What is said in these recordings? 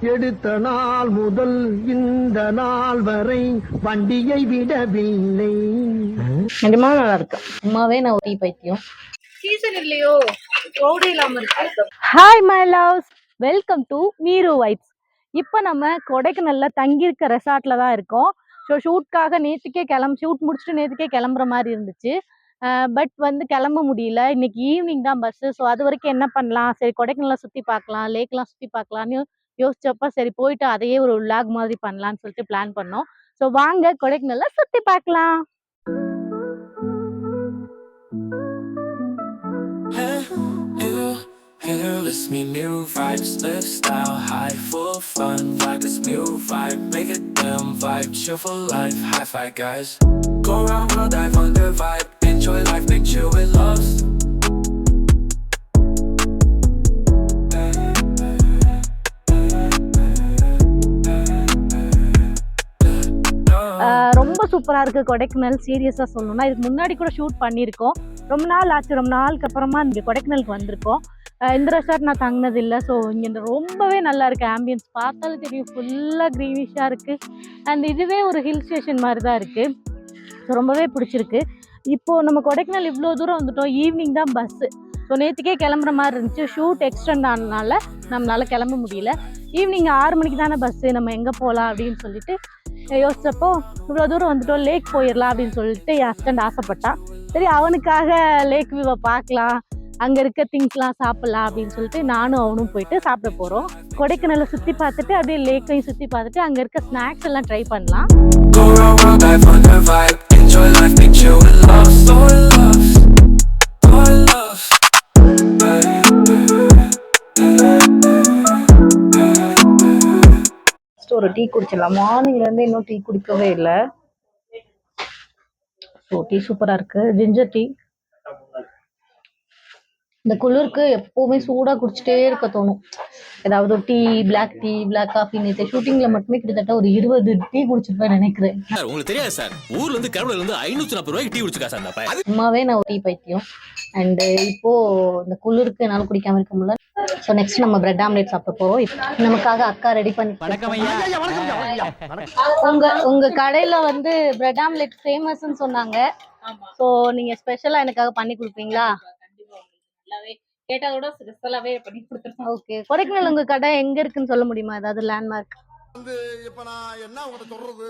எடுத்த நாள் முதல் இந்த நாள் வரை வண்டியை விடவில்லை. நிஜமா நல்லா இருக்கு. சும்மாவே நான் ஒரு டீ பைத்தியம். சீசன் இல்லையோ, க்ரௌட் இல்லாம இருக்கு. Hi my loves, welcome to Meeru vibes. இப்போ நம்ம கொடைக்கானல்ல தங்கியிருக்க ரெசார்ட்ல தான் இருக்கோம். ஸோ ஷூட்காக ஷூட் முடிச்சுட்டு நேற்றுக்கே கிளம்புற மாதிரி இருந்துச்சு. பட் வந்து கிளம்ப முடியல. இன்னைக்கு ஈவினிங் தான் பஸ்ஸு. ஸோ அது வரைக்கும் என்ன பண்ணலாம், சரி கொடைக்கானலை சுற்றி பார்க்கலாம், லேக்லாம் சுற்றி பார்க்கலான்னு யோசிச்சப்ப சரி போயிட்டு அதையே ஒரு விளாக் மாதிரி பண்ணலான்னு சொல்லிட்டு பிளான் பண்ணோம். ஸோ வாங்க கொடைக்கானல்ல சுற்றி பார்க்கலாம். It's me, new vibes, lifestyle, high, full fun, like this new vibe, make it damn vibe, chill for life, high five guys. Go around world, dive on the vibe, enjoy life, make chill with loves. ரொம்ப சூப்பராக இருக்குது கொடைக்கானல். சீரியஸாக சொல்லணும்னா இதுக்கு முன்னாடி கூட shoot பண்ணியிருக்கோம். ரொம்ப நாள் ஆச்சு, ரொம்ப நாளுக்கு அப்புறமா இங்கே கொடைக்கானலுக்கு வந்திருக்கோம். இந்த ரெசார்ட் நான் தங்கினது இல்லை. ஸோ இங்கே ரொம்பவே நல்லா இருக்குது. ஆம்பியன்ஸ் பார்த்தாலும் தெரியும், ஃபுல்லாக க்ரீனிஷாக இருக்குது. அண்ட் இதுவே ஒரு ஹில் ஸ்டேஷன் மாதிரி தான் இருக்குது. ஸோ ரொம்பவே பிடிச்சிருக்கு. இப்போது நம்ம கொடைக்கானல் இவ்வளோ தூரம் வந்துட்டோம். ஈவினிங் தான் பஸ்ஸு. ஸோ நேற்றுக்கே கிளம்புற மாதிரி இருந்துச்சு. ஷூட் எக்ஸ்டெண்ட் ஆனதுனால நம்மளால் கிளம்ப முடியல. ஈவினிங் 6 மணிக்கு தானே பஸ்ஸு, நம்ம எங்கே போகலாம் அப்படின்னு சொல்லிட்டு யோசிச்சப்போ இவ்வளோ தூரம் வந்துட்டோம், லேக் போயிடலாம் அப்படின்னு சொல்லிட்டு என் ஹஸ்பண்ட் ஆசைப்பட்டான். சரி அவனுக்காக லேக் வியூவை பார்க்கலாம், அங்கே இருக்க திங்ஸ்லாம் சாப்பிட்லாம் அப்படின்னு சொல்லிட்டு நானும் அவனும் போயிட்டு சாப்பிட போகிறோம். கொடைக்கானலை சுற்றி பார்த்துட்டு அப்படியே லேக்கையும் சுற்றி பார்த்துட்டு அங்கே இருக்க ஸ்நாக்ஸ் எல்லாம் ட்ரை பண்ணலாம். ஒரு டீ குடிச்சிடலாம். மார்னிங்லேருந்து இன்னும் டீ குடிக்கவே இல்லை. ஸோ டீ சூப்பராக இருக்குது, ஜிஞ்சர் டீ. இந்த குளிருக்கு எப்போவுமே சூடாக குடிச்சிட்டே இருக்க தோணும். ஏதாவது டீ, பிளாக் காஃபி. நேற்று ஷூட்டிங்கில் மட்டுமே கிட்டத்தட்ட ஒரு 20 டீ குடிச்சிருப்பேன் நினைக்கிறேன். உங்களுக்கு தெரியாது சார், ஊர்ல இருந்து கடவுள்ல இருந்து 540 ரூபாய்க்கு டீ குடிச்சுக்கா சார். சும்மாவே நான் ஒரு டீ பைத்தியம். அண்டு இப்போது இந்த குளிருக்கு என்னால் குடிக்காமல் இருக்க முடியல. ஸோ நெக்ஸ்ட் நம்ம பிரெட் ஆம்லேட் சாப்பிட போகிறோம். நமக்காக அக்கா ரெடி பண்ணி. உங்க கடையில வந்து பிரெட் ஆம்லேட் ஃபேமஸ்ன்னு சொன்னாங்க. ஸோ நீங்க ஸ்பெஷலா எனக்காக பண்ணி கொடுப்பீங்களா? கேட்டா கூட ஸ்பெஷலாவே பண்ணி கொடுத்துருக்கோம். ஓகே. கொடைக்கானல் உங்க கடை எங்க இருக்குன்னு சொல்ல முடியுமா? ஏதாவது லேண்ட்மார்க்? இப்ப நான் என்ன உங்கள்கிட்ட சொல்றது,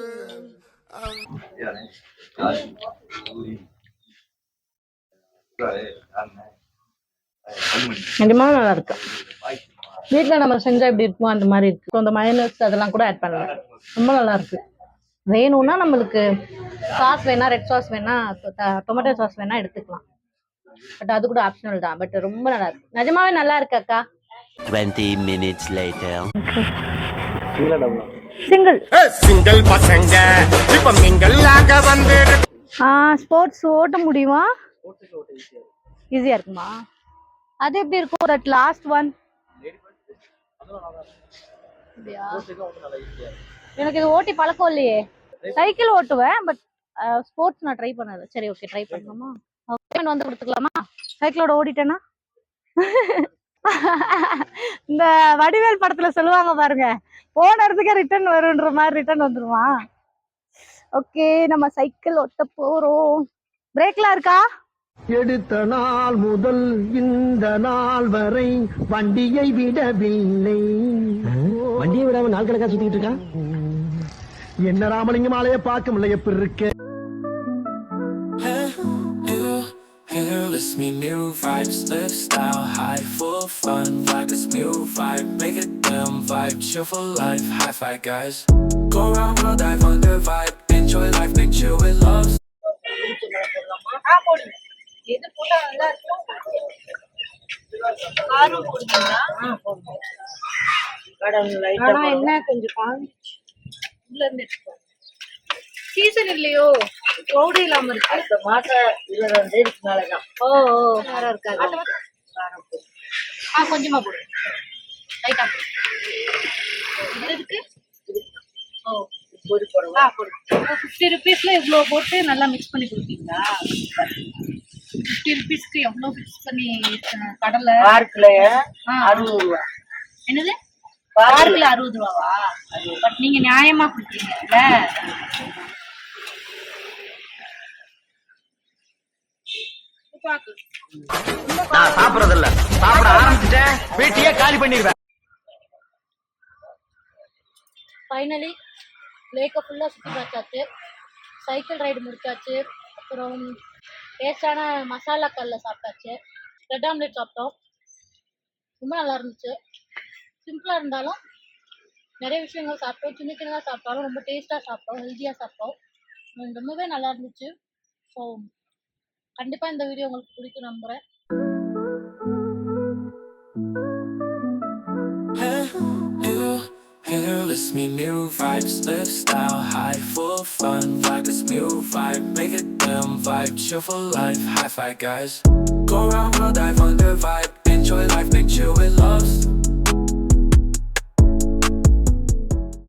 நிஜமா நல்லா இருக்கு. வீட்டில் நம்ம செஞ்சா எப்படி இருக்கும் அந்த மாதிரி இருக்கு. ஸோ அந்த மயோனைஸ் அதெல்லாம் கூட ஆட் பண்ணலாம். ரொம்ப நல்லா இருக்கு. வேணும்னா நம்மளுக்கு சாஸ் வேணா, ரெட் சாஸ் வேணா, டொமேட்டோ சாஸ் வேணா எடுத்துக்கலாம். பட் அது கூட ஆப்ஷனல் தான். பட் ரொம்ப நல்லா இருக்கு, நிஜமாவே நல்லா இருக்கு அக்கா. 20 minutes later. சிங்கிள் பசங்க இப்ப மிங்கல்லாக வந்து ஸ்போர்ட்ஸ் ஓட்ட முடியுமா? ஈஸியா இருக்குமா? அது எப்படி இருக்கும்? தட் லாஸ்ட் ஒன் எனக்கு இது ஓட்டி பழக்கம் இல்லையே. சைக்கிள் ஓட்டுவேன், பட் ஸ்போர்ட்ஸ் நான் ட்ரை பண்ணது. சரி ஓகே, ட்ரை பண்ணலாமா? வந்து கொடுத்துக்கலாமா? சைக்கிளோட ஓடிட்டேன்னா இந்த வடிவேல் படத்துல சொல்லுவாங்க பாருங்க, போன இடத்துக்கே ரிட்டர்ன் வருன்ற மாதிரி ரிட்டர்ன் வந்துருமா? ஓகே, நம்ம சைக்கிள் ஓட்ட போறோம். பிரேக்லாம் இருக்கா? எடுத்த நாள் முதல் இந்த நாள் வரை வண்டியை விடவில்லை. வண்டியை விடாம நாள் கணக்கா சுத்திட்டு இருக்கான். என்ன ராமலிங்கம் ஆலைய பார்க்க முடியல, எப்படி இருக்கு? It's me, new vibes, lifestyle, high, full fun, like this new vibe, make it damn vibe, chill for life, high five guys. Go around world, dive on the vibe, enjoy life, make chill with loves. எது போட்டா நல்லா இருக்கும்? காரம் போடுவீங்களா? ஆனா என்ன கொஞ்சம் உள்ள இருந்து எடுத்துக்கோ. சீசன் இல்லையோ, க்ரௌட் இல்லாம இருக்கு. அடுத்த மாசம் 20 தேதிக்கு மேலதான். ஓ காரம் இருக்காது. காரம் போடு. கொஞ்சமா போடு, லைட்டா போடு. இது இருக்கு. ஓ போடு போடுவா. போடு. 50 rupeesல இவ்ளோ போட்டு நல்லா மிக்ஸ் பண்ணி கொடுப்பீங்களா? 50 rupeesக்கு எவ்வளவு மிக்ஸ் பண்ணி கடலை? 1 கிலோ 60 ரூபாய். என்னது பார்ல 60 ரூபாவா? பட் நீங்க நியாயமா கொடுத்தீங்கல்ல. நான் சாப்பிடறது இல்ல, சாப்பிட ஆரம்பிச்சிட்டேன் வீட்டையே காலி பண்ணிடுவேன். ஃபைனலி லேக்கை ஃபுல்லாக சுற்றி பார்த்தாச்சு, சைக்கிள் ரைடு முடிச்சாச்சு, அப்புறம் டேஸ்டான மசாலா கல்ல சாப்பிட்டாச்சு, பிரெட் ஆம்லெட் சாப்பிட்டோம். ரொம்ப நல்லா இருந்துச்சு. சிம்பிளாக இருந்தாலும் நிறைய விஷயங்கள் சாப்பிட்டோம். சின்ன சின்னதாக சாப்பிட்டாலும் ரொம்ப டேஸ்ட்டாக சாப்பிட்டோம், ஹெல்த்தியாக சாப்பிட்டோம். ரொம்பவே நல்லா இருந்துச்சு. ஸோ கண்டிப்பாக இந்த வீடியோ உங்களுக்கு பிடிக்கும் நம்புகிறேன். Here, list me new vibes, lifestyle, high, full fun, vibe, this new vibe, make it them vibe, chill for life, high five guys. Go around, world, dive under vibe, enjoy life, make chill with loves.